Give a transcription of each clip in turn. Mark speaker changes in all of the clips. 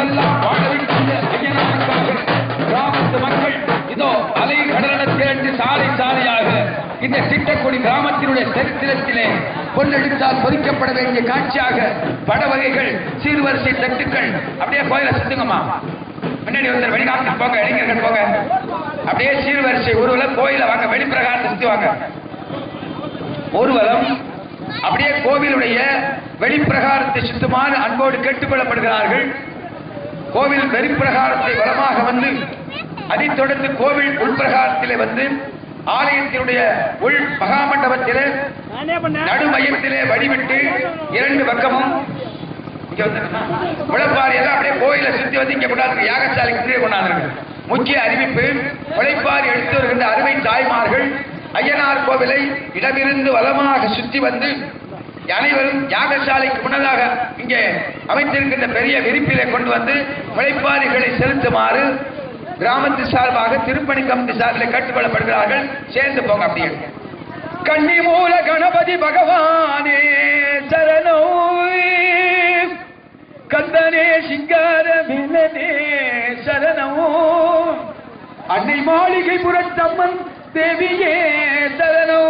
Speaker 1: வாழ்வெல்லாம் வாழ வைக்கின்ற ஐயனாருக்காக கிராமத்து மக்கள் இதோ அலை கடலென திரண்டு சாலை சாலையாக இந்த திட்டக்குடி கிராமத்தினுடைய சரித்திரத்திலே பொன்னெடுத்தால் பொறிக்கப்பட வேண்டிய காட்சியாக பட வகைகள் சீர்வரிசை தட்டுக்கள் அப்படியே கோயிலை சுத்துங்கம்மா. முன்னாடி வந்து வெளிநாட்டுக்கு போங்க, இளைஞர்கள் போங்க. அப்படியே சீர்வரிசை ஊர்வலம் கோயில வாங்க, வெளிப்பிரகாரத்தை சுத்தி வாங்க. ஊர்வலம் அப்படியே கோவிலுடைய வெளிப்பிரகாரத்தை சுத்துமாறு அன்போடு கேட்டுக்கொள்ளப்படுகிறார்கள். கோவில் வெளிப்பிரகாரத்தை வலமாக வந்து அதைத் தொடர்ந்து கோவில் உள்பிரகாரத்திலே வந்து ஆலயத்தினுடைய உள் மகாமண்டபத்திலே நடுமையத்திலே வழிவிட்டு இரண்டு பக்கமும் உழைப்பாரி எல்லாம் அப்படியே கோயிலை சுத்தி வந்து இங்க கொண்டாந்து யாகசாலைக்கு கொண்டாந்து. முக்கிய அறிவிப்பு, உழைப்பாரி எடுத்து வருகின்ற அருமை தாய்மார்கள் ஐயனார் கோவிலை இடமிருந்து வலமாக சுற்றி வந்து அனைவரும் யாகசாலைக்கு முன்னதாக இங்கே அமைத்திருக்கின்ற பெரிய விரிப்பிலே கொண்டு வந்து உழைப்பாரிகளை செலுத்துமாறு கிராமத்து சார்பாக திருப்பணி கமிட்டி சார்பில் கேட்டுக்கொள்ளப்படுகிறார்கள். சேர்ந்து போங்க. அப்படியே கன்னி மூல கணபதி பகவானே சரணோ, கந்தனே சிங்கார மிலனே சரணோ, அன்னை மாளிகை புரட்டம்மன் தேவியே சரணோ,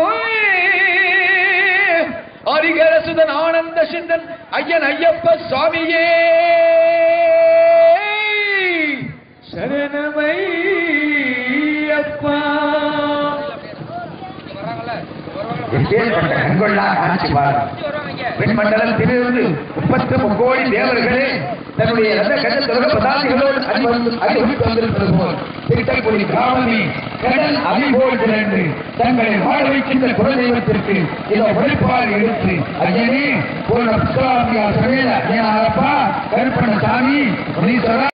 Speaker 1: ஹரிகர சுதன் ஆனந்த சிந்தன் ஐயன் ஐயப்ப சுவாமியே சரணமையப்பா. பெண்மண்டலத்திலிருந்து 33 கோடி தேவர்களே தன்னுடைய பதாதிகளோடு வந்திருப்பது போல் திட்டக்குடி கிராமமே கடல் அபிபோல் திரண்டு தங்களை வாழ வைக்கின்ற குலதெய்வத்திற்கு இதை உழைப்பால் எடுத்து ஐயனே பூர்ண புஷ்கராமியா சமையல ஐயனாரப்பா கருப்பண்ண சாமி